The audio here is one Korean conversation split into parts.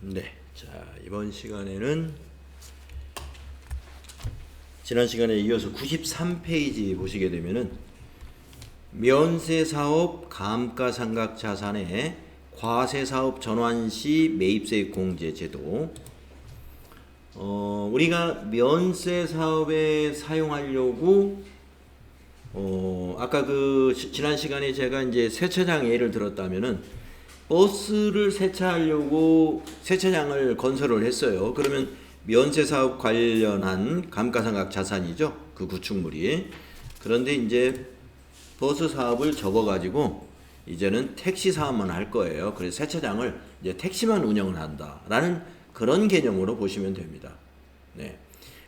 네, 자 이번 시간에는 지난 시간에 이어서 93페이지 보시게 되면은 면세사업 감가상각자산의 과세사업 전환 시 매입세액 공제 제도. 우리가 면세사업에 사용하려고 아까 지난 시간에 제가 이제 세차장 예를 들었다면은 버스를 세차하려고 세차장을 건설을 했어요. 그러면 면세사업 관련한 감가상각 자산이죠. 그 구축물이. 그런데 이제 버스 사업을 접어가지고 이제는 택시 사업만 할 거예요. 그래서 세차장을 이제 택시만 운영을 한다라는 그런 개념으로 보시면 됩니다. 네.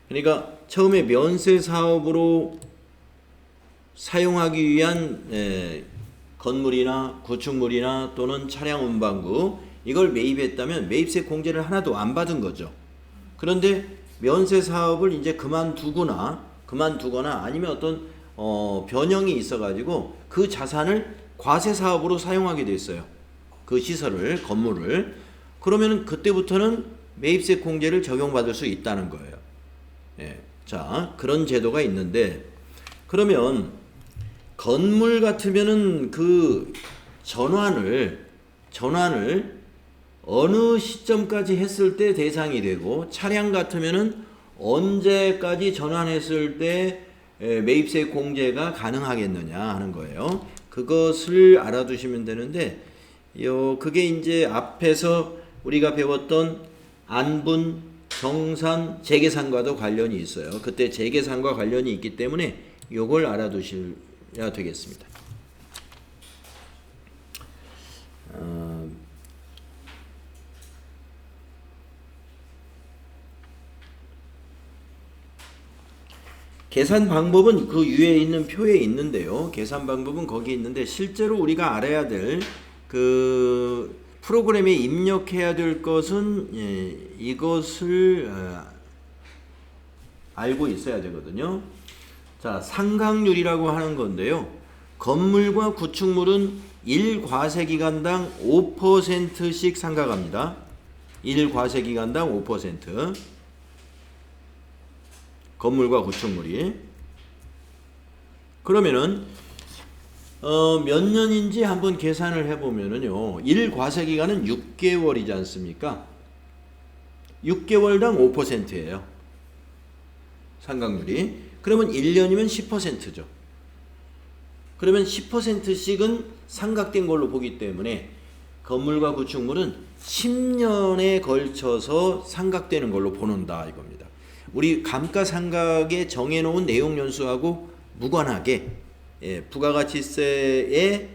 그러니까 처음에 면세사업으로 사용하기 위한 건물이나 구축물이나 또는 차량 운반구 이걸 매입했다면 매입세 공제를 하나도 안 받은 거죠. 그런데 면세 사업을 이제 그만두거나 아니면 어떤 변형이 있어가지고 그 자산을 과세 사업으로 사용하게 됐어요. 그 시설을 건물을. 그러면 그때부터는 매입세 공제를 적용받을 수 있다는 거예요. 예. 자, 그런 제도가 있는데 그러면 건물 같으면은 그 전환을 어느 시점까지 했을 때 대상이 되고 차량 같으면은 언제까지 전환했을 때 매입세 공제가 가능하겠느냐 하는 거예요. 그것을 알아두시면 되는데 그게 이제 앞에서 우리가 배웠던 안분, 정산, 재계산과도 관련이 있어요. 그때 재계산과 관련이 있기 때문에 요걸 알아두셔야 되겠습니다. 계산 방법은 그 위에 있는 표에 있는데요. 계산 방법은 거기 있는데 실제로 우리가 알아야 될 그 프로그램에 입력해야 될 것은 이것을 알고 있어야 되거든요. 자, 상각률이라고 하는 건데요. 건물과 구축물은 1과세기간당 5%씩 상각합니다. 1과세기간당 5%. 건물과 구축물이. 그러면은 몇 년인지 한번 계산을 해보면은요. 1과세기간은 6개월이지 않습니까? 6개월당 5%예요. 상각률이. 그러면 1년이면 10%죠. 그러면 10%씩은 상각된 걸로 보기 때문에 건물과 구축물은 10년에 걸쳐서 상각되는 걸로 보는다 이겁니다. 우리 감가상각에 정해놓은 내용 연수하고 무관하게 부가가치세의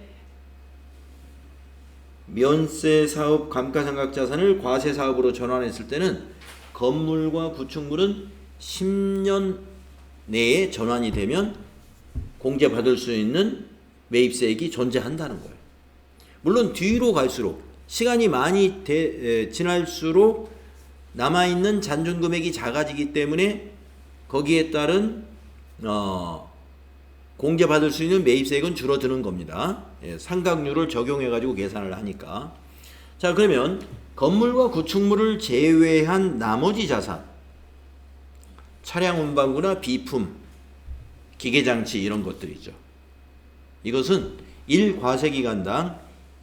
면세사업 감가상각자산을 과세사업으로 전환했을 때는 건물과 구축물은 10년 내에 전환이 되면 공제받을 수 있는 매입세액이 존재한다는 거예요. 물론 뒤로 갈수록 시간이 많이 지날수록 남아있는 잔존금액이 작아지기 때문에 거기에 따른 공제받을 수 있는 매입세액은 줄어드는 겁니다. 상각률을 적용해가지고 계산을 하니까. 자, 그러면 건물과 구축물을 제외한 나머지 자산, 차량 운반구나 비품, 기계장치 이런 것들이죠. 이것은 1과세기간당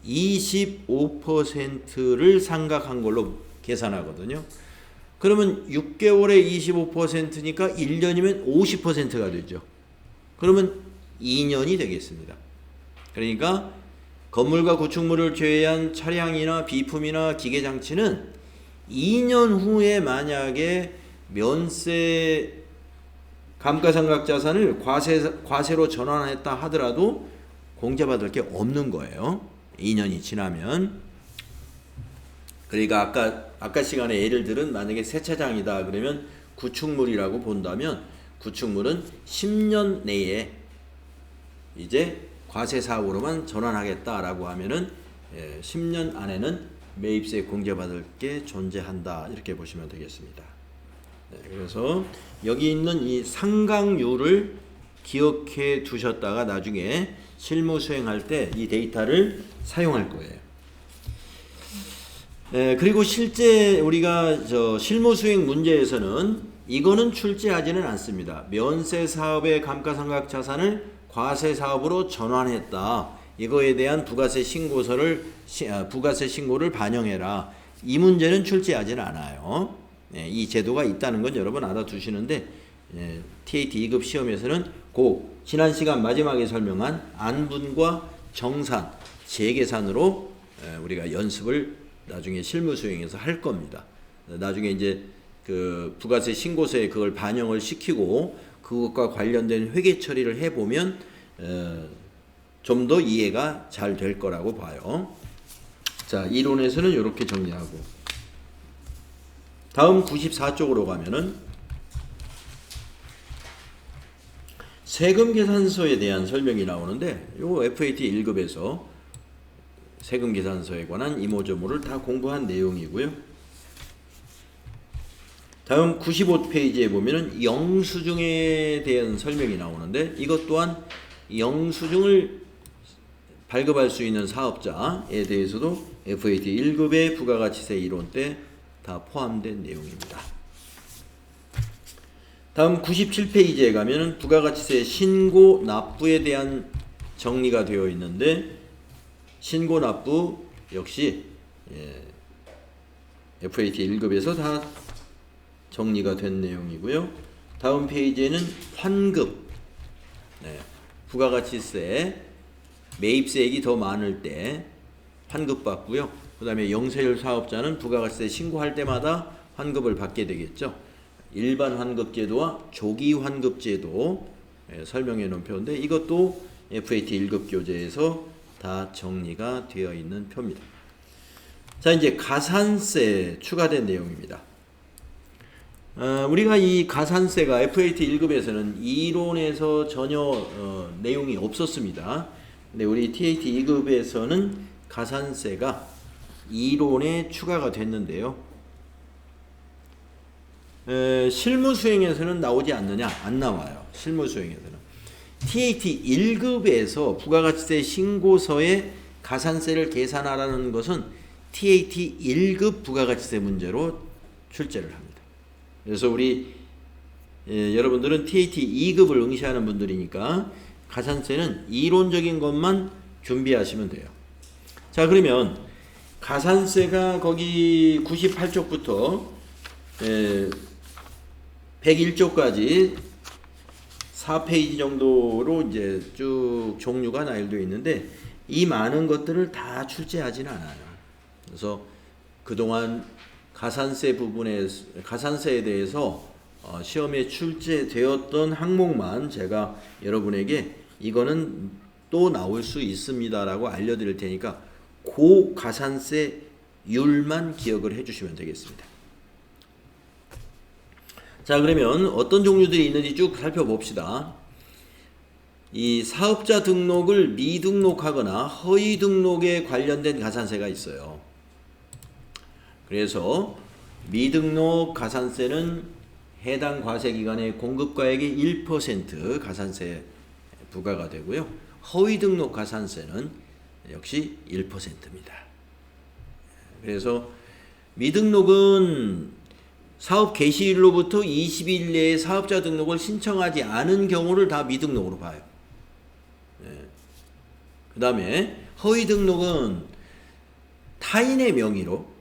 25%를 상각한 걸로 계산하거든요. 그러면 6개월에 25%니까 1년이면 50%가 되죠. 그러면 2년이 되겠습니다. 그러니까 건물과 구축물을 제외한 차량이나 비품이나 기계장치는 2년 후에 만약에 면세 감가상각자산을 과세로 전환했다 하더라도 공제받을 게 없는 거예요. 2년이 지나면. 그러니까 아까 시간에 예를 들은 만약에 세차장이다 그러면 구축물이라고 본다면 구축물은 10년 내에 이제 과세사업으로만 전환하겠다라고 하면은 10년 안에는 매입세 공제받을 게 존재한다 이렇게 보시면 되겠습니다. 그래서 여기 있는 이 상각률을 기억해 두셨다가 나중에 실무 수행할 때 이 데이터를 사용할 거예요. 그리고 실제 우리가 실무 수행 문제에서는 이거는 출제하지는 않습니다. 면세 사업의 감가상각 자산을 과세 사업으로 전환했다. 이거에 대한 부가세 신고를 반영해라. 이 문제는 출제하지는 않아요. 이 제도가 있다는 건 여러분 알아두시는데 TAT 2급 시험에서는 지난 시간 마지막에 설명한 안분과 정산, 재계산으로 우리가 연습을 나중에 실무 수행에서 할 겁니다. 나중에 이제 그 부가세 신고서에 그걸 반영을 시키고 그것과 관련된 회계 처리를 해보면 좀 더 이해가 잘 될 거라고 봐요. 자, 이론에서는 이렇게 정리하고 다음 94쪽으로 가면은 세금 계산서에 대한 설명이 나오는데 요 FAT 1급에서 세금 계산서에 관한 이모저모를 다 공부한 내용이고요. 다음 95페이지에 보면은 영수증에 대한 설명이 나오는데 이것 또한 영수증을 발급할 수 있는 사업자에 대해서도 FAT 1급의 부가가치세 이론 때 다 포함된 내용입니다. 다음 97페이지에 가면은 부가가치세 신고 납부에 대한 정리가 되어 있는데 신고 납부 역시 FAT 1급에서 다 정리가 된 내용이고요. 다음 페이지에는 환급, 부가가치세 매입세액이 더 많을 때 환급 받고요. 그 다음에 영세율 사업자는 부가가치세 신고할 때마다 환급을 받게 되겠죠. 일반 환급제도와 조기 환급제도 설명해 놓은 표인데 이것도 FAT 1급 교재에서 다 정리가 되어 있는 표입니다. 자, 이제 가산세 추가된 내용입니다. 우리가 이 가산세가 FAT 1급에서는 이론에서 전혀 내용이 없었습니다. 근데 우리 TAT 2급에서는 가산세가 이론에 추가가 됐는데요. 실무 수행에서는 나오지 않느냐? 안 나와요. 실무 수행에서는. TAT 1급에서 부가가치세 신고서에 가산세를 계산하라는 것은 TAT 1급 부가가치세 문제로 출제를 합니다. 그래서 우리 여러분들은 TAT 2급을 응시하는 분들이니까 가산세는 이론적인 것만 준비하시면 돼요. 자, 그러면 가산세가 거기 98쪽부터 101쪽까지 4페이지 정도로 이제 쭉 종류가 나열되어 있는데 이 많은 것들을 다 출제하지는 않아요. 그래서 그동안 가산세에 대해서 시험에 출제되었던 항목만 제가 여러분에게 이거는 또 나올 수 있습니다라고 알려드릴 테니까 그 가산세율만 기억을 해주시면 되겠습니다. 자, 그러면 어떤 종류들이 있는지 쭉 살펴봅시다. 이 사업자 등록을 미등록하거나 허위 등록에 관련된 가산세가 있어요. 그래서 미등록 가산세는 해당 과세기간의 공급가액의 1% 가산세 부과가 되고요. 허위 등록 가산세는 역시 1%입니다. 그래서 미등록은 사업 개시일로부터 20일 내에 사업자 등록을 신청하지 않은 경우를 다 미등록으로 봐요. 그 다음에 허위 등록은 타인의 명의로,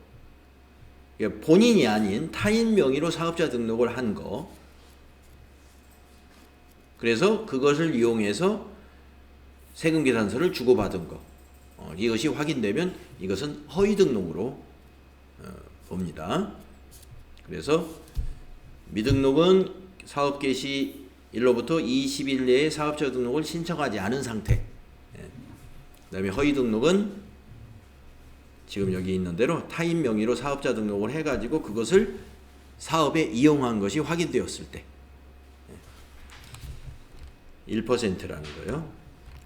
본인이 아닌 타인 명의로 사업자 등록을 한 거, 그래서 그것을 이용해서 세금계산서를 주고받은 거, 이것이 확인되면 이것은 허위 등록으로 봅니다. 그래서 미등록은 사업 개시 일로부터 20일 내에 사업자 등록을 신청하지 않은 상태. 그 다음에 허위 등록은 지금 여기 있는 대로 타인 명의로 사업자 등록을 해가지고 그것을 사업에 이용한 것이 확인되었을 때 1%라는 거예요.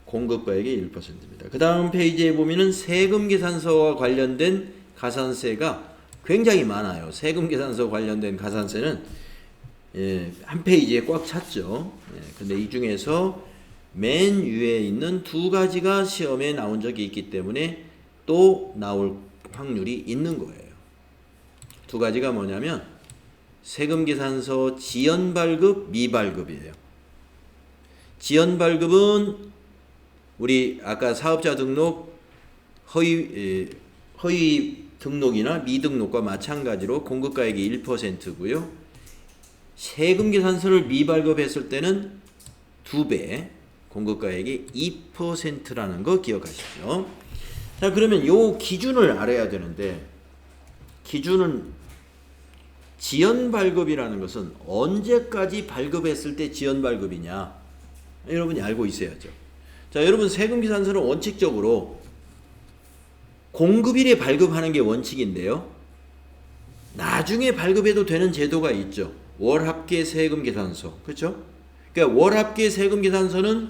공급가액의 1%입니다. 그 다음 페이지에 보면은 세금계산서와 관련된 가산세가 굉장히 많아요. 세금계산서 관련된 가산세는 한 페이지에 꽉 찼죠. 근데 이 중에서 맨 위에 있는 두 가지가 시험에 나온 적이 있기 때문에 또 나올 확률이 있는 거예요. 두 가지가 뭐냐면 세금계산서 지연발급, 미발급이에요. 지연발급은 우리 아까 사업자 등록 허위 등록이나 미등록과 마찬가지로 공급가액이 1%고요. 세금계산서를 미발급했을 때는 2배, 공급가액이 2%라는 거 기억하십시오. 자, 그러면 요 기준을 알아야 되는데, 기준은 지연발급이라는 것은 언제까지 발급했을 때 지연발급이냐, 여러분이 알고 있어야죠. 자, 여러분 세금계산서는 원칙적으로 공급일에 발급하는 게 원칙인데요. 나중에 발급해도 되는 제도가 있죠. 월합계 세금계산서. 그렇죠? 그러니까 월합계 세금계산서는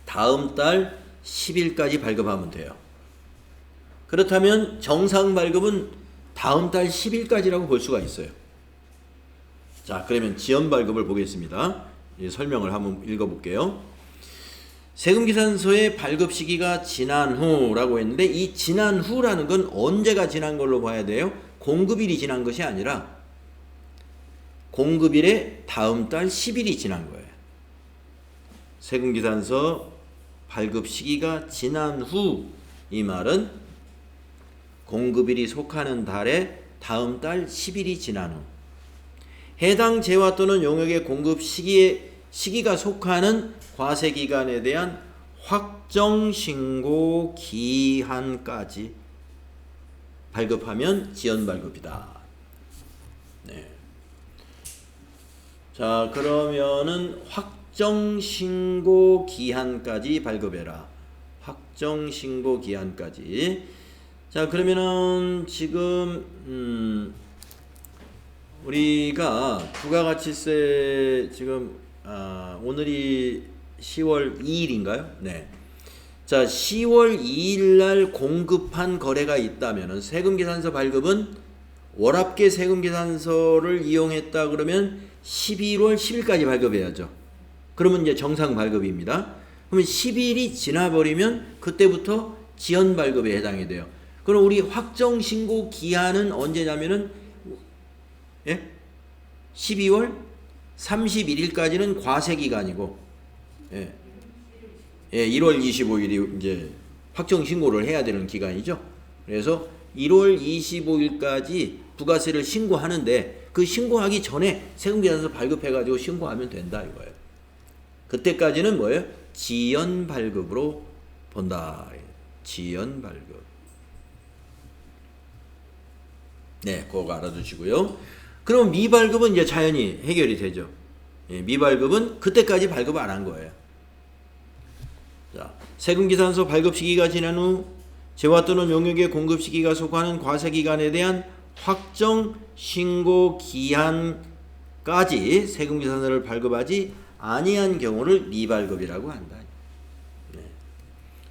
다음 달 10일까지 발급하면 돼요. 그렇다면 정상 발급은 다음 달 10일까지라고 볼 수가 있어요. 자, 그러면 지연 발급을 보겠습니다. 설명을 한번 읽어볼게요. 세금계산서의 발급 시기가 지난 후라고 했는데, 이 지난 후라는 건 언제가 지난 걸로 봐야 돼요? 공급일이 지난 것이 아니라 공급일에 다음 달 10일이 지난 거예요. 세금계산서 발급 시기가 지난 후, 이 말은 공급일이 속하는 달에 다음 달 10일이 지난 후, 해당 재화 또는 용역의 공급 시기가 속하는 과세기간에 대한 확정신고 기한까지 발급하면 지연발급이다. 네. 자, 그러면은 확정신고 기한까지 발급해라. 확정신고 기한까지. 자, 그러면은 지금 우리가 부가가치세 지금 오늘이 10월 2일인가요? 네. 자, 10월 2일 날 공급한 거래가 있다면은 세금계산서 발급은 월합계 세금계산서를 이용했다 그러면 11월 10일까지 발급해야죠. 그러면 이제 정상 발급입니다. 그러면 10일이 지나버리면 그때부터 지연 발급에 해당이 돼요. 그럼 우리 확정 신고 기한은 언제냐면은 12월 31일까지는 과세 기간이고, 1월 25일이 이제 확정 신고를 해야 되는 기간이죠. 그래서 1월 25일까지 부가세를 신고하는데, 그 신고하기 전에 세금계산서 발급해가지고 신고하면 된다 이거예요. 그때까지는 뭐예요? 지연 발급으로 본다. 지연 발급. 네, 그거 알아두시고요. 그럼 미발급은 이제 자연히 해결이 되죠. 미발급은 그때까지 발급 안 한 거예요. 자, 세금계산서 발급 시기가 지난 후 재화 또는 용역의 공급 시기가 속하는 과세 기간에 대한 확정 신고 기한까지 세금계산서를 발급하지 아니한 경우를 미발급이라고 한다. 네.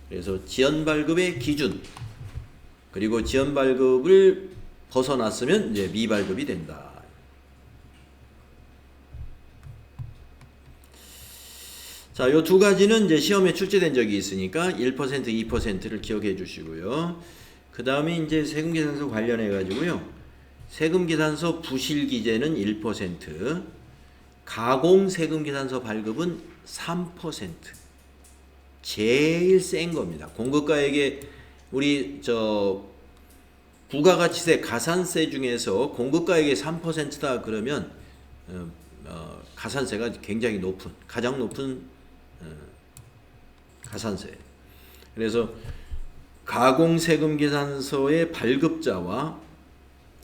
그래서 지연발급의 기준, 그리고 지연발급을 벗어났으면 이제 미발급이 된다. 자, 요 두 가지는 이제 시험에 출제된 적이 있으니까 1%, 2%를 기억해 주시고요. 그 다음에 이제 세금계산서 관련해 가지고요. 세금계산서 부실기재는 1%, 가공세금계산서 발급은 3%. 제일 센 겁니다. 공급가액에 우리 부가가치세 가산세 중에서 공급가액의 3%다 그러면 가산세가 굉장히 높은, 가장 높은 가산세. 그래서 가공세금계산서의 발급자와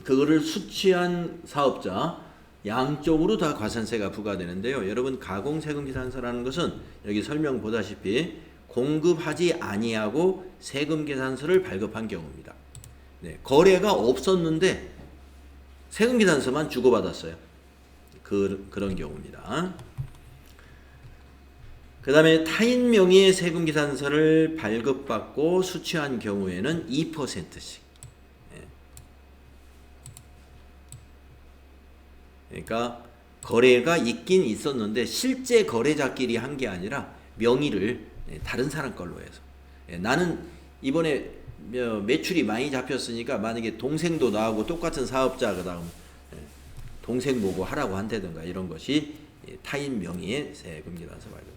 그거를 수취한 사업자 양쪽으로 다 가산세가 부과되는데요. 여러분, 가공세금계산서라는 것은 여기 설명 보다시피 공급하지 아니하고 세금계산서를 발급한 경우입니다. 네, 거래가 없었는데 세금계산서만 주고받았어요. 그런 경우입니다. 그 다음에 타인 명의의 세금계산서를 발급받고 수취한 경우에는 2%씩. 그러니까 거래가 있긴 있었는데 실제 거래자끼리 한 게 아니라 명의를 다른 사람 걸로 해서, 나는 이번에 매출이 많이 잡혔으니까 만약에 동생도 나하고 똑같은 사업자 그다음 동생 보고 하라고 한다든가 이런 것이 타인 명의의 세금계산서 발급.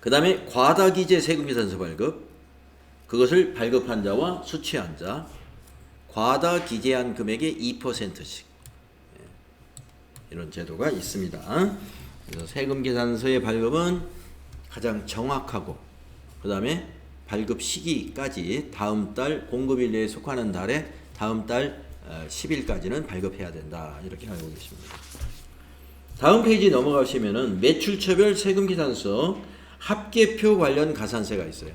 그 다음에 과다기재 세금계산서 발급. 그것을 발급한 자와 수취한 자 과다기재한 금액의 2%씩 이런 제도가 있습니다. 그래서 세금계산서의 발급은 가장 정확하고 그 다음에 발급 시기까지 다음 달 공급일 내에 속하는 달에 다음 달 10일까지는 발급해야 된다. 이렇게 알고 계십니다. 다음 페이지 넘어가시면은 매출처별 세금계산서 합계표 관련 가산세가 있어요.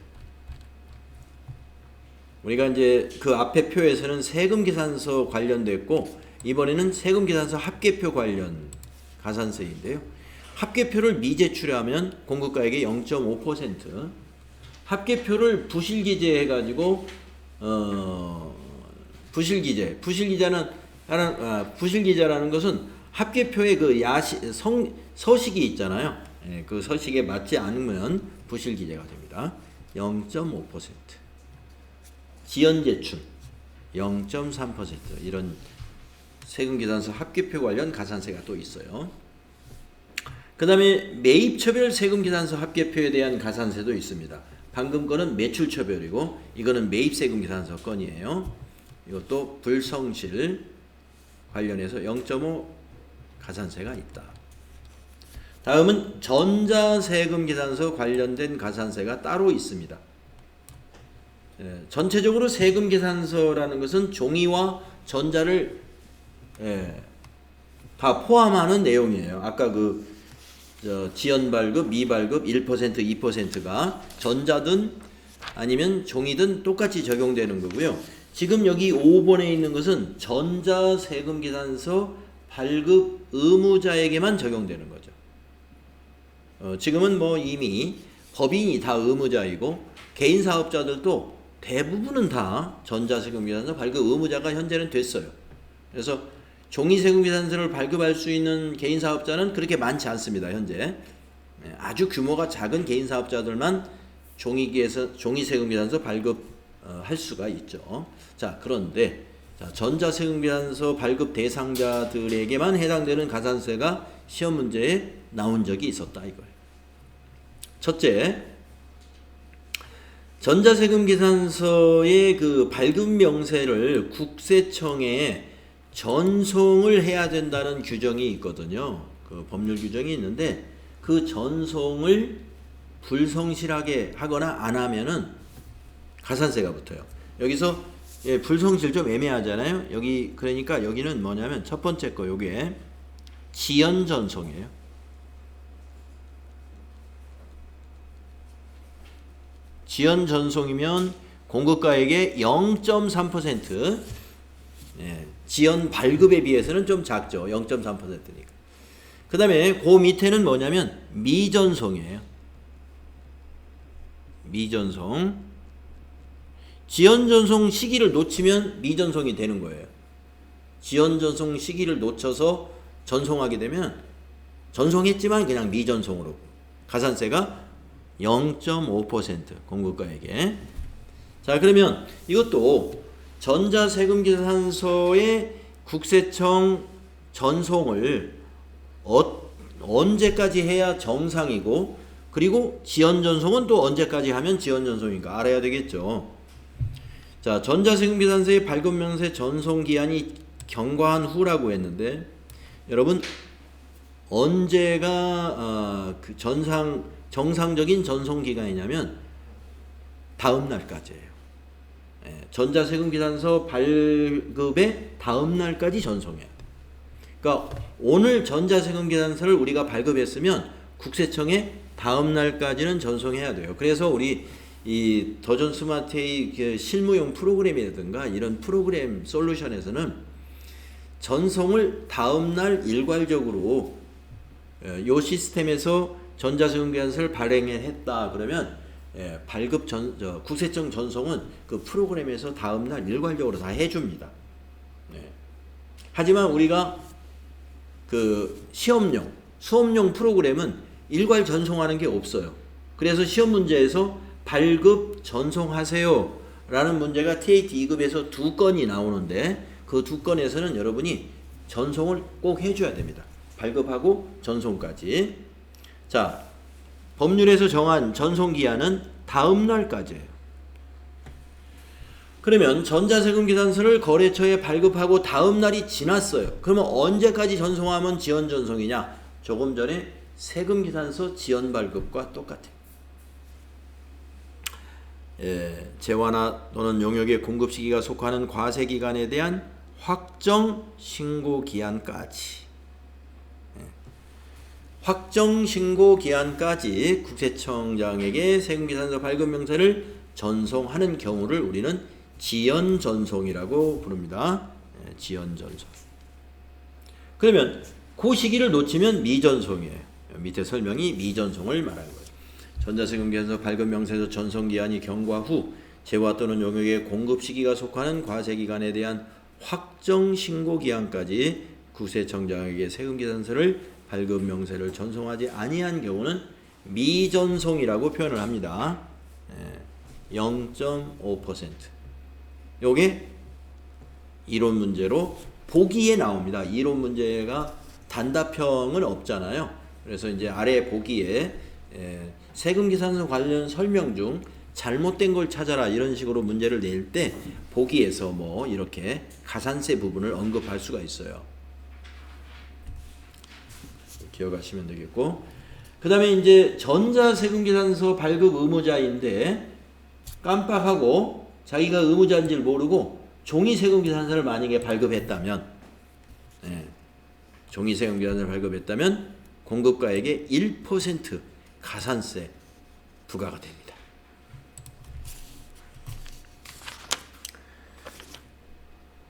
우리가 이제 그 앞에 표에서는 세금계산서 관련됐고 이번에는 세금계산서 합계표 관련 가산세인데요. 합계표를 미제출하면 공급가액의 0.5%, 합계표를 부실기재해가지고 부실기자라는 것은 합계표에 그 서식이 있잖아요. 그 서식에 맞지 않으면 부실기재가 됩니다. 0.5%. 지연제출 0.3% 이런 세금계산서 합계표 관련 가산세가 또 있어요. 그 다음에 매입처별 세금계산서 합계표에 대한 가산세도 있습니다. 방금 거는 매출처별이고 이거는 매입세금계산서 건이에요. 이것도 불성실 관련해서 0.5 가산세가 있다. 다음은 전자세금계산서 관련된 가산세가 따로 있습니다. 전체적으로 세금계산서라는 것은 종이와 전자를 다 포함하는 내용이에요. 아까 지연발급, 미발급 1%, 2%가 전자든 아니면 종이든 똑같이 적용되는 거고요. 지금 여기 5번에 있는 것은 전자세금계산서 발급 의무자에게만 적용되는 거죠. 지금은 뭐 이미 법인이 다 의무자이고 개인사업자들도 대부분은 다 전자세금계산서 발급 의무자가 현재는 됐어요. 그래서 종이세금계산서를 발급할 수 있는 개인사업자는 그렇게 많지 않습니다. 현재 아주 규모가 작은 개인사업자들만 종이세금계산서 발급할 수가 있죠. 자, 그런데 전자세금계산서 발급 대상자들에게만 해당되는 가산세가 시험 문제에 나온 적이 있었다 이거예요. 첫째, 전자세금계산서의 그 발급 명세를 국세청에 전송을 해야 된다는 규정이 있거든요. 그 법률 규정이 있는데 그 전송을 불성실하게 하거나 안 하면은 가산세가 붙어요. 여기서 불성실 좀 애매하잖아요. 여기 그러니까 여기는 뭐냐면 첫 번째 거 요게 지연 전송이에요. 지연 전송이면 공급가액의 0.3%, 지연 발급에 비해서는 좀 작죠. 0.3%니까. 그 다음에 그 밑에는 뭐냐면 미전송이에요. 미전송. 지연 전송 시기를 놓치면 미전송이 되는 거예요. 지연 전송 시기를 놓쳐서 전송하게 되면 전송했지만 그냥 미전송으로 가산세가 0.5% 공급가액에. 자, 그러면 이것도 전자세금계산서의 국세청 전송을 언제까지 해야 정상이고 그리고 지연전송은 또 언제까지 하면 지연전송인가 알아야 되겠죠. 자, 전자세금계산서의 발급명세 전송기한이 경과한 후라고 했는데 여러분 언제가 그 정상적인 전송기간이냐면 다음 날까지예요. 전자세금계산서 발급의 다음 날까지 전송해야 돼. 그러니까 오늘 전자세금계산서를 우리가 발급했으면 국세청에 다음 날까지는 전송해야 돼요. 그래서 우리 이 더존 스마트의 그 실무용 프로그램이라든가 이런 프로그램 솔루션에서는 전송을 다음 날 일괄적으로 요 시스템에서 전자세금계산서를 발행했다 그러면 발급 국세청 전송은 그 프로그램에서 다음날 일괄적으로 다 해줍니다. 하지만 우리가 그 수업용 프로그램은 일괄 전송하는 게 없어요. 그래서 시험 문제에서 발급 전송하세요 라는 문제가 TAT 2급에서 2건이 나오는데 그 2건에서는 여러분이 전송을 꼭 해줘야 됩니다. 발급하고 전송까지. 자, 법률에서 정한 전송기한은 다음 날까지예요. 그러면 전자세금계산서를 거래처에 발급하고 다음 날이 지났어요. 그러면 언제까지 전송하면 지연전송이냐? 조금 전에 세금계산서 지연발급과 똑같아요. 재화나 또는 용역의 공급 시기가 속하는 과세기간에 대한 확정 신고기한까지. 확정 신고기한까지 국세청장에게 세금계산서 발급명세를 전송하는 경우를 우리는 지연전송이라고 부릅니다. 지연전송. 그러면 그 시기를 놓치면 미전송이에요. 밑에 설명이 미전송을 말하는 거죠. 전자세금계산서 발급명세서 전송기한이 경과 후 재화 또는 용역의 공급 시기가 속하는 과세기간에 대한 확정 신고기한까지 국세청장에게 세금계산서를 발급명세를 전송하지 아니한 경우는 미전송이라고 표현을 합니다. 0.5%. 요게 이론 문제로 보기에 나옵니다. 이론 문제가 단답형은 없잖아요. 그래서 이제 아래 보기에 세금계산서 관련 설명 중 잘못된 걸 찾아라 이런 식으로 문제를 낼 때 보기에서 뭐 이렇게 가산세 부분을 언급할 수가 있어요. 기억하시면 되겠고, 그 다음에 이제 전자세금계산서 발급 의무자인데 깜빡하고 자기가 의무자인지를 모르고 종이세금계산서를 만약에 발급했다면, 종이세금계산서를 발급했다면 공급가액의 1% 가산세 부과가 됩니다.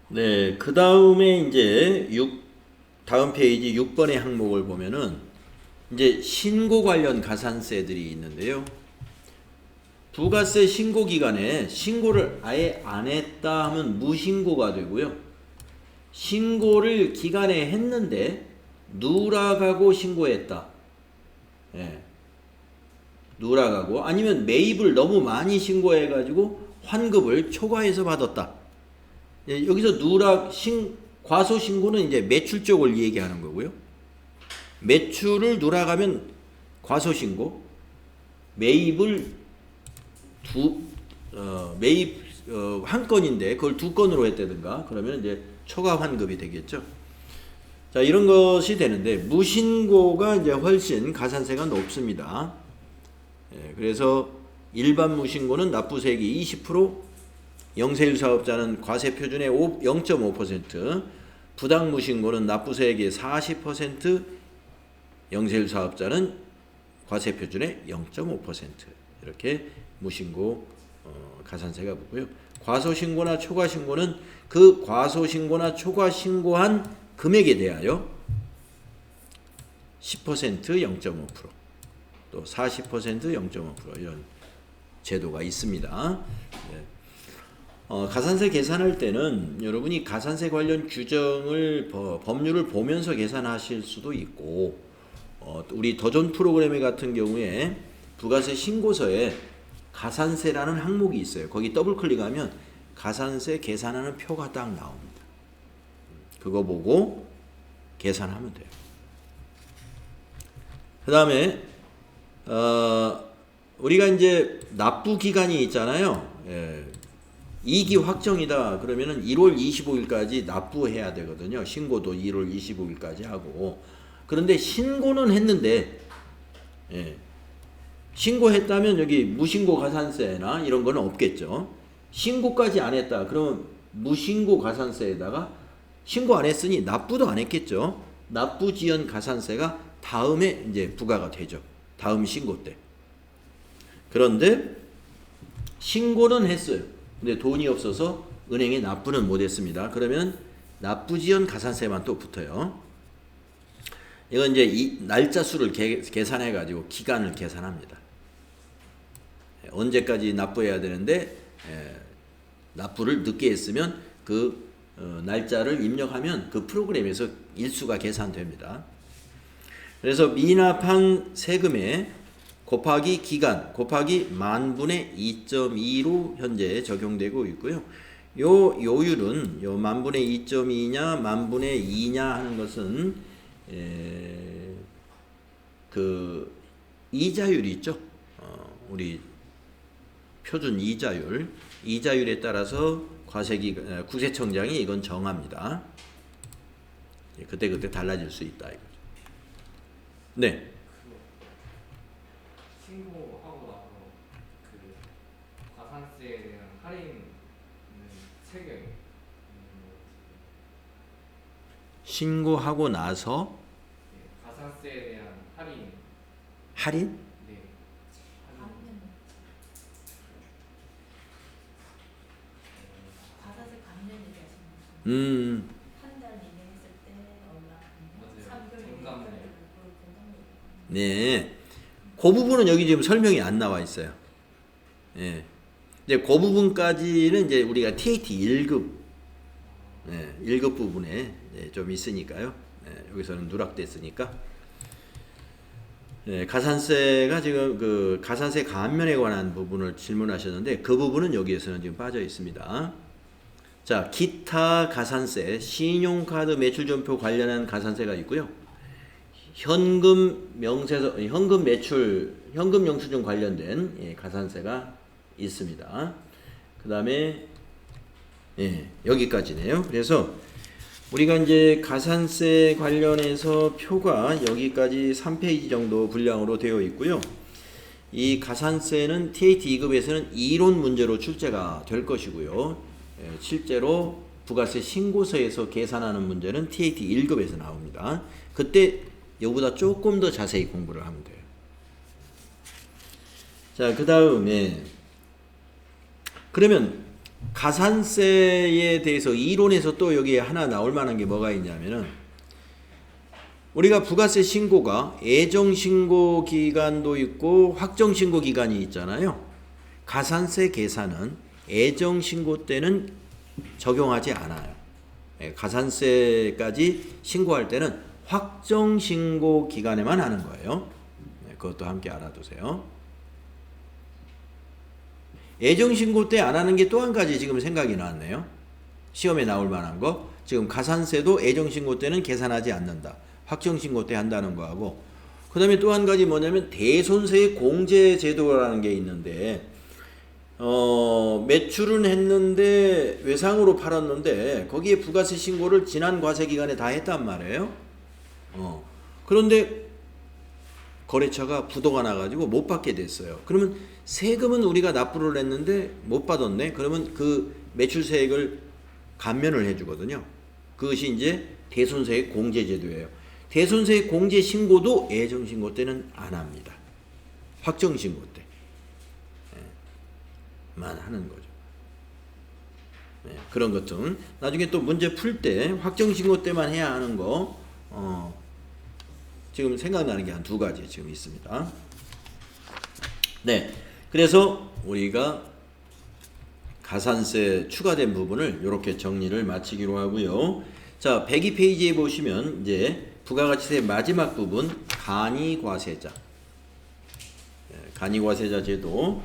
네, 그 다음에 이제 다음 페이지 6번의 항목을 보면은 이제 신고 관련 가산세들이 있는데요. 부가세 신고 기간에 신고를 아예 안 했다 하면 무신고가 되고요. 신고를 기간에 했는데 누락하고 신고했다. 누락하고 아니면 매입을 너무 많이 신고해가지고 환급을 초과해서 받았다. 여기서 과소 신고는 이제 매출 쪽을 얘기하는 거고요. 매출을 누락하면 과소 신고, 매입을 매입 한 건인데 그걸 두 건으로 했다든가 그러면 이제 초과 환급이 되겠죠. 자, 이런 것이 되는데 무신고가 이제 훨씬 가산세가 높습니다. 그래서 일반 무신고는 납부세액이 20%, 영세율 사업자는 과세 표준의 0.5%, 부당 무신고는 납부세액의 40%, 영세율 사업자는 과세 표준의 0.5% 이렇게 무신고 가산세가 붙고요. 과소신고나 초과신고는 그 과소신고나 초과신고한 금액에 대하여 10% 0.5%, 또 40% 0.5% 이런 제도가 있습니다. 가산세 계산할 때는 여러분이 가산세 관련 규정을 법률을 보면서 계산하실 수도 있고, 우리 더존 프로그램 같은 경우에 부가세 신고서에 가산세라는 항목이 있어요. 거기 더블 클릭하면 가산세 계산하는 표가 딱 나옵니다. 그거 보고 계산하면 돼요. 그 다음에 우리가 이제 납부 기간이 있잖아요. 2기 확정이다 그러면은 1월 25일까지 납부해야 되거든요. 신고도 1월 25일까지 하고. 그런데 신고는 했는데, 신고했다면 여기 무신고 가산세나 이런 거는 없겠죠. 신고까지 안 했다 그러면 무신고 가산세에다가 신고 안 했으니 납부도 안 했겠죠. 납부 지연 가산세가 다음에 이제 부과가 되죠. 다음 신고 때. 그런데 신고는 했어요. 근데 돈이 없어서 은행에 납부는 못했습니다. 그러면 납부 지연 가산세만 또 붙어요. 이건 이제 이 날짜 수를 계산해 가지고 기간을 계산합니다. 언제까지 납부해야 되는데 납부를 늦게 했으면 그 날짜를 입력하면 그 프로그램에서 일수가 계산됩니다. 그래서 미납한 세금의 곱하기 기간 곱하기 만분의 2.2로 현재 적용되고 있고요. 요 요율은 요 만분의 2.2냐 만분의 2냐 하는 것은 그 이자율 있죠. 우리 표준 이자율에 따라서 국세청장이 이건 정합니다. 그때 달라질 수 있다 이거죠. 네. 신고하고 나서 그 과산세에 대한 할인은 체결. 신고하고 나서 네, 과산세에 대한 할인? 네. 과세세 감면 얘기하시는 거죠? 한달 이내 했을 때 얼마? 맞아요. 3개월 공감네. 네. 그 부분은 여기 지금 설명이 안 나와 있어요. 예. 이제 그 부분까지는 이제 우리가 TAT 1급, 1급 부분에 좀 있으니까요. 여기서는 누락됐으니까. 가산세가 지금 그 가산세 감면에 관한 부분을 질문하셨는데 그 부분은 여기에서는 지금 빠져 있습니다. 자, 기타 가산세, 신용카드 매출점표 관련한 가산세가 있고요. 현금 매출, 현금 영수증 관련된 가산세가 있습니다. 그 다음에 여기까지네요. 그래서 우리가 이제 가산세 관련해서 표가 여기까지 3페이지 정도 분량으로 되어 있고요. 이 가산세는 TAT 2급에서는 이론 문제로 출제가 될 것이고요. 실제로 부가세 신고서에서 계산하는 문제는 TAT 1급에서 나옵니다. 그때 이거보다 조금 더 자세히 공부를 하면 돼요. 자, 그 다음에 그러면 가산세에 대해서 이론에서 또 여기에 하나 나올 만한 게 뭐가 있냐면은 우리가 부가세 신고가 애정신고 기간도 있고 확정신고 기간이 있잖아요. 가산세 계산은 애정신고 때는 적용하지 않아요. 가산세까지 신고할 때는 확정신고 기간에만 하는 거예요. 그것도 함께 알아두세요. 애정신고 때 안 하는 게 또 한 가지 지금 생각이 나왔네요. 시험에 나올 만한 거. 지금 가산세도 애정신고 때는 계산하지 않는다. 확정신고 때 한다는 거하고 그 다음에 또 한 가지 뭐냐면 대손세 공제 제도라는 게 있는데 매출은 했는데 외상으로 팔았는데 거기에 부가세 신고를 지난 과세기간에 다 했단 말이에요. 그런데 거래처가 부도가 나가지고 못 받게 됐어요. 그러면 세금은 우리가 납부를 했는데 못 받았네. 그러면 그 매출세액을 감면을 해주거든요. 그것이 이제 대손세액 공제제도예요. 대손세액 공제 신고도 애정신고 때는 안 합니다. 확정신고 때만 하는 거죠. 그런 것들 나중에 또 문제 풀 때 확정신고 때만 해야 하는 거 지금 생각나는 게 한 두 가지 지금 있습니다. 네, 그래서 우리가 가산세 추가된 부분을 이렇게 정리를 마치기로 하고요. 자, 102페이지에 보시면 이제 부가가치세 마지막 부분 간이과세자, 간이과세자 제도.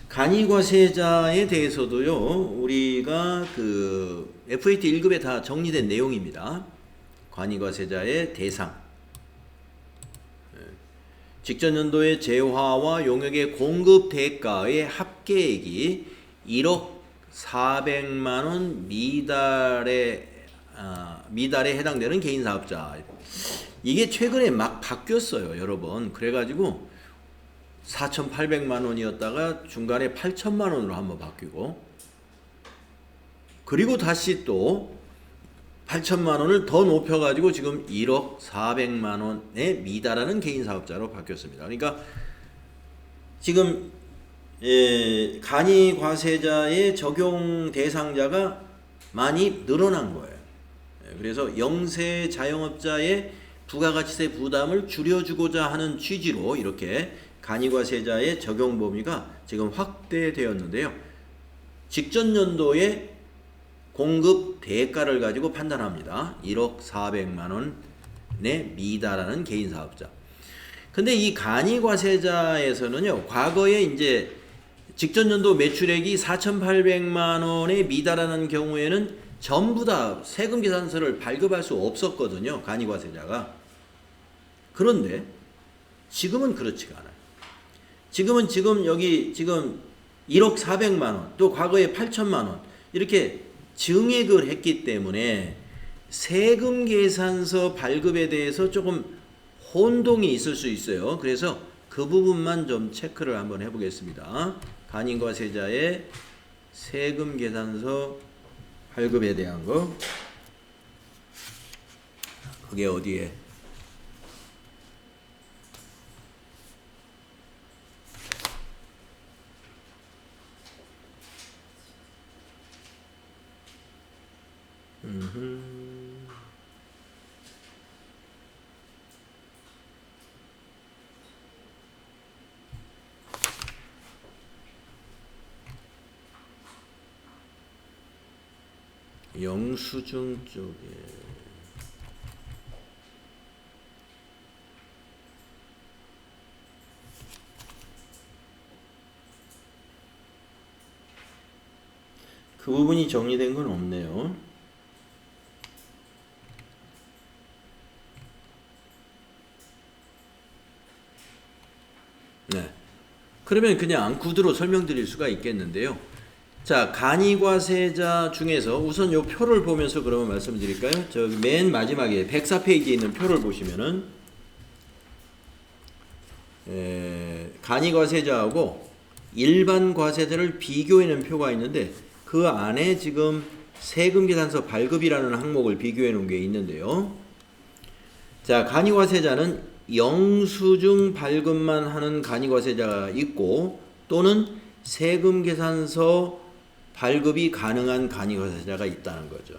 간이과세자에 대해서도요, 우리가 그 FAT 1급에 다 정리된 내용입니다. 간이과세자의 대상, 직전 연도의 재화와 용역의 공급 대가의 합계액이 1억 400만원 미달에 해당되는 개인사업자. 이게 최근에 막 바뀌었어요, 여러분. 그래가지고 4,800만 원이었다가 중간에 8천만 원으로 한번 바뀌고, 그리고 다시 또 8천만 원을 더 높여가지고 지금 1억 400만 원에 미달하는 개인사업자로 바뀌었습니다. 그러니까 지금 간이과세자의 적용 대상자가 많이 늘어난 거예요. 그래서 영세 자영업자의 부가가치세 부담을 줄여주고자 하는 취지로 이렇게 간이과세자의 적용 범위가 지금 확대되었는데요. 직전 연도에 공급 대가를 가지고 판단합니다. 1억 400만 원에 미달하는 개인사업자. 근데 이 간이과세자에서는요, 과거에 이제 직전 연도 매출액이 4,800만 원에 미달하는 경우에는 전부 다 세금 계산서를 발급할 수 없었거든요, 간이과세자가. 그런데 지금은 그렇지가 않아요. 지금 여기 지금 1억 400만 원, 또 과거에 8천만 원 이렇게 증액을 했기 때문에 세금 계산서 발급에 대해서 조금 혼동이 있을 수 있어요. 그래서 그 부분만 좀 체크를 한번 해보겠습니다. 간이과세자의 세금 계산서 발급에 대한 거. 그게 어디에? 영수증 쪽에 그 부분이 정리된 건 없네요. 네. 그러면 그냥 구두로 설명드릴 수가 있겠는데요. 자, 간이과세자 중에서 우선 요 표를 보면서 그러면 말씀드릴까요? 저기 맨 마지막에 104페이지에 있는 표를 보시면은 간이과세자하고 일반 과세자를 비교해 놓은 표가 있는데 그 안에 지금 세금계산서 발급이라는 항목을 비교해 놓은 게 있는데요. 자, 간이과세자는 영수증 발급만 하는 간이과세자가 있고 또는 세금계산서 발급이 가능한 간이과세자가 있다는 거죠.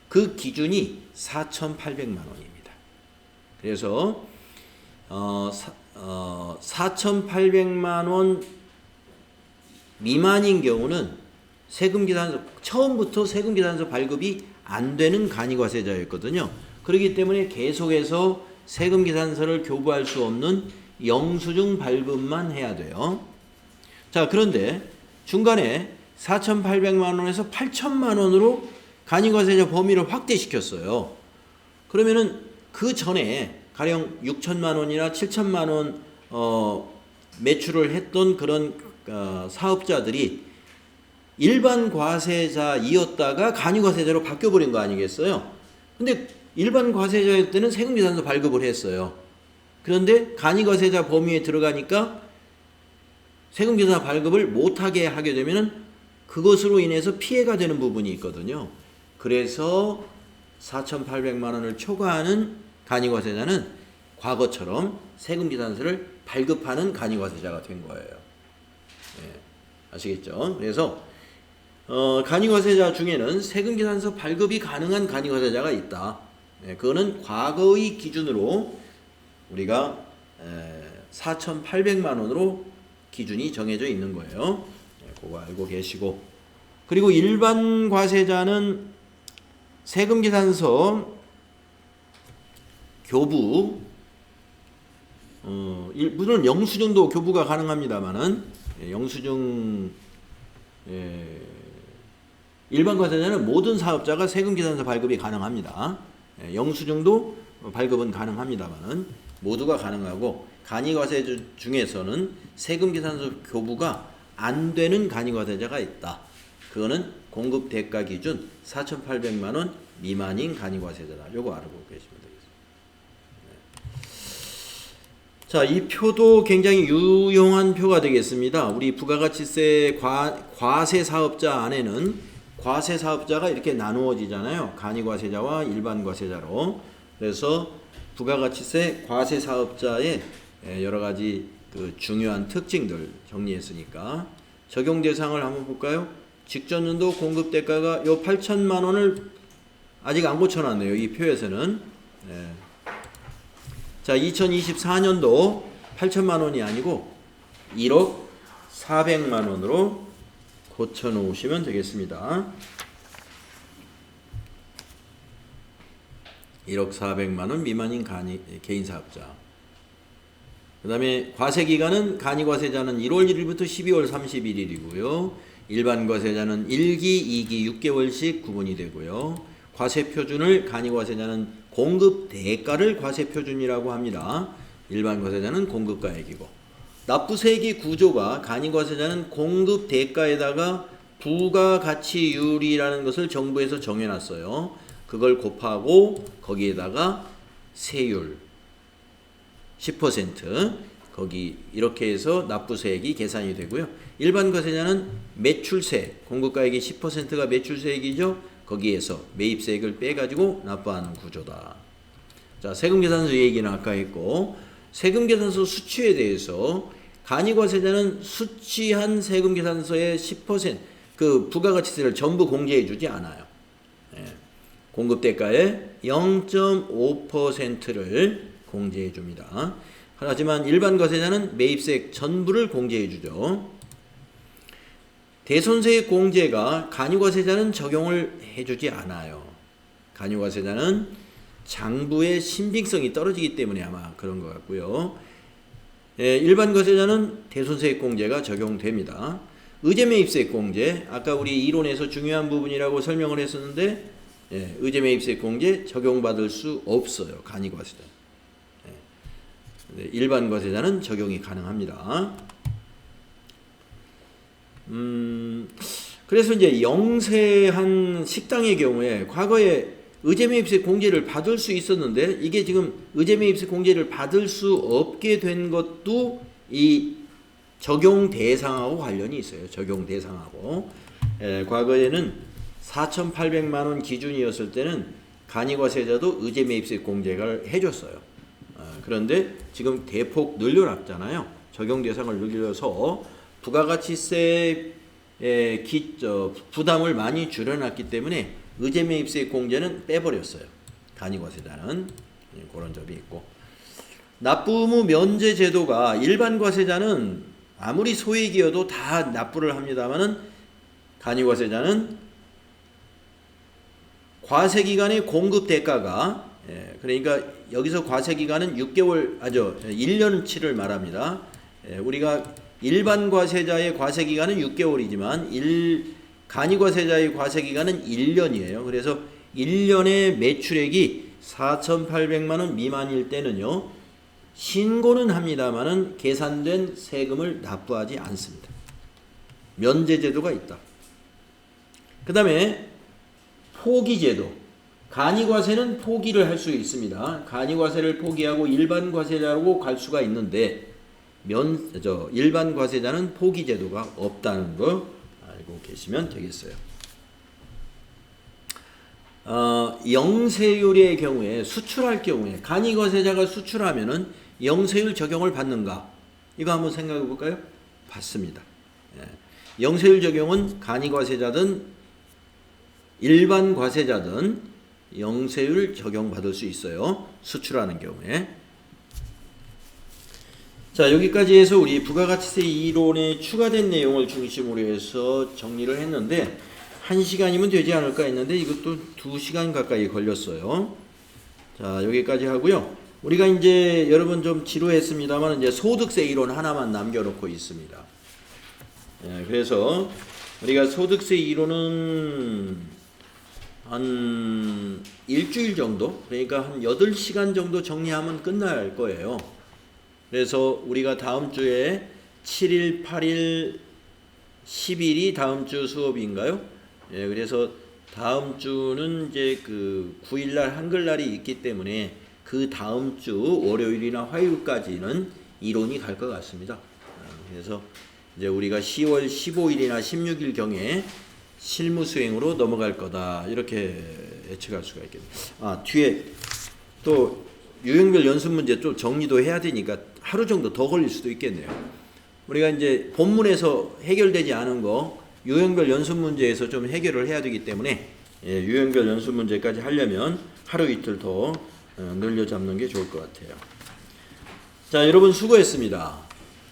그 기준이 4,800만 원입니다. 그래서 4,800만 원 미만인 경우는 세금계산서 처음부터 세금계산서 발급이 안 되는 간이과세자였거든요. 그렇기 때문에 계속해서 세금계산서를 교부할 수 없는 영수증 발급만 해야 돼요. 자, 그런데 중간에 4,800만 원에서 8천만 원으로 간이과세자 범위를 확대시켰어요. 그러면은 그 전에 가령 6천만 원이나 7천만 원 매출을 했던 그런 사업자들이 일반 과세자이었다가 간이과세자로 바뀌어버린 거 아니겠어요? 근데 일반 과세자일 때는 세금계산서 발급을 했어요. 그런데 간이과세자 범위에 들어가니까 세금계산서 발급을 못하게 하게 되면은 그것으로 인해서 피해가 되는 부분이 있거든요. 그래서 4,800만 원을 초과하는 간이과세자는 과거처럼 세금계산서를 발급하는 간이과세자가 된 거예요. 네, 아시겠죠? 그래서 간이과세자 중에는 세금계산서 발급이 가능한 간이과세자가 있다. 네, 그거는 과거의 기준으로 우리가 4,800만 원으로 기준이 정해져 있는 거예요. 네, 그거 알고 계시고. 그리고 일반 과세자는 세금계산서 교부, 물론 영수증도 교부가 가능합니다만은 영수증 일반 과세자는 모든 사업자가 세금계산서 발급이 가능합니다. 영수증도 발급은 가능합니다만은 모두가 가능하고 간이과세자 중에서는 세금계산서 교부가 안 되는 간이과세자가 있다. 그거는 공급 대가 기준 4,800만 원 미만인 간이과세자다. 요거 알고 계시면 되겠습니다. 자, 이 표도 굉장히 유용한 표가 되겠습니다. 우리 부가가치세 과세 사업자 안에는 과세 사업자가 이렇게 나누어지잖아요. 간이과세자와 일반 과세자로. 그래서 부가가치세 과세 사업자의 여러 가지 그 중요한 특징들 정리했으니까 적용 대상을 한번 볼까요? 직전 연도 공급 대가가 요 8천만 원을 아직 안 고쳐놨네요. 이 표에서는. 네. 자, 2024년도 8천만 원이 아니고 1억 400만 원으로 고쳐놓으시면 되겠습니다. 1억 400만 원 미만인 개인 사업자. 그 다음에 과세기간은 간이과세자는 1월 1일부터 12월 31일이고요. 일반 과세자는 1기, 2기 6개월씩 구분이 되고요. 과세표준을 간이과세자는 공급 대가를 과세표준이라고 합니다. 일반 과세자는 공급가액이고, 납부세기 구조가 간이과세자는 공급 대가에다가 부가가치율이라는 것을 정부에서 정해놨어요. 그걸 곱하고 거기에다가 세율 10% 거기 이렇게 해서 납부세액이 계산이 되고요. 일반 과세자는 매출세, 공급가액의 10%가 매출세액이죠. 거기에서 매입세액을 빼가지고 납부하는 구조다. 자, 세금계산서 얘기는 아까 했고, 세금계산서 수취에 대해서 간이과세자는 수취한 세금계산서의 10% 그 부가가치세를 전부 공제해주지 않아요. 예. 공급대가의 0.5%를 공제해줍니다. 하지만 일반 과세자는 매입세액 전부를 공제해주죠. 대손세액 공제가 간이과세자는 적용을 해주지 않아요. 간이과세자는 장부의 신빙성이 떨어지기 때문에 아마 그런 것 같고요. 예, 일반 과세자는 대손세액 공제가 적용됩니다. 의제매입세액 공제, 아까 우리 이론에서 중요한 부분이라고 설명을 했었는데, 예, 의제매입세액 공제 적용받을 수 없어요. 간이과세자. 예, 일반 과세자는 적용이 가능합니다. 그래서 이제 영세한 식당의 경우에 과거에 의제매입세 공제를 받을 수 있었는데, 이게 지금 의제매입세 공제를 받을 수 없게 된 것도 이 적용 대상하고 관련이 있어요. 적용 대상하고. 과거에는 4,800만 원 기준이었을 때는 간이과세자도 의제매입세 공제를 해줬어요. 그런데 지금 대폭 늘려놨잖아요. 적용 대상을 늘려서 부가가치세 부담을 많이 줄여놨기 때문에 의제매입세 공제는 빼버렸어요. 간이과세자는. 그런 점이 있고, 납부의무 면제 제도가 일반 과세자는 아무리 소액이어도 다 납부를 합니다만은 간이과세자는 과세기간의 공급 대가가, 그러니까 여기서 과세기간은 1년치를 말합니다. 우리가 일반 과세자의 과세기간은 6개월이지만 간이과세자의 과세기간은 1년이에요. 그래서 1년의 매출액이 4,800만 원 미만일 때는요, 신고는 합니다만은 계산된 세금을 납부하지 않습니다. 면제제도가 있다. 그 다음에 포기제도. 간이과세는 포기를 할 수 있습니다. 간이과세를 포기하고 일반 과세자로 갈 수가 있는데, 일반 과세자는 포기제도가 없다는 거 알고 계시면 되겠어요. 영세율의 경우에, 수출할 경우에 간이과세자가 수출하면은 영세율 적용을 받는가? 이거 한번 생각해 볼까요? 받습니다. 영세율 적용은 간이과세자든 일반 과세자든 영세율 적용받을 수 있어요. 수출하는 경우에. 자, 여기까지 해서 우리 부가가치세 이론에 추가된 내용을 중심으로 해서 정리를 했는데, 1시간이면 되지 않을까 했는데 이것도 2시간 가까이 걸렸어요. 자, 여기까지 하고요. 우리가 이제 여러분 좀 지루했습니다만 이제 소득세 이론 하나만 남겨놓고 있습니다. 그래서 우리가 소득세 이론은 한 일주일 정도, 그러니까 한 8시간 정도 정리하면 끝날 거예요. 그래서 우리가 다음 주에 7일, 8일, 10일이 다음 주 수업인가요? 그래서 다음 주는 이제 그 9일날 한글날이 있기 때문에 그 다음 주 월요일이나 화요일까지는 이론이 갈 것 같습니다. 그래서 이제 우리가 10월 15일이나 16일 경에 실무 수행으로 넘어갈 거다, 이렇게 예측할 수가 있겠네요. 뒤에 또 유형별 연습 문제 좀 정리도 해야 되니까 하루 정도 더 걸릴 수도 있겠네요. 우리가 이제 본문에서 해결되지 않은 거 유형별 연습 문제에서 좀 해결을 해야 되기 때문에, 유형별 연습 문제까지 하려면 하루 이틀 더 늘려 잡는 게 좋을 것 같아요. 자, 여러분 수고했습니다.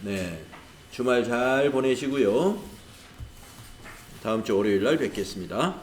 네, 주말 잘 보내시고요. 다음 주 월요일 날 뵙겠습니다.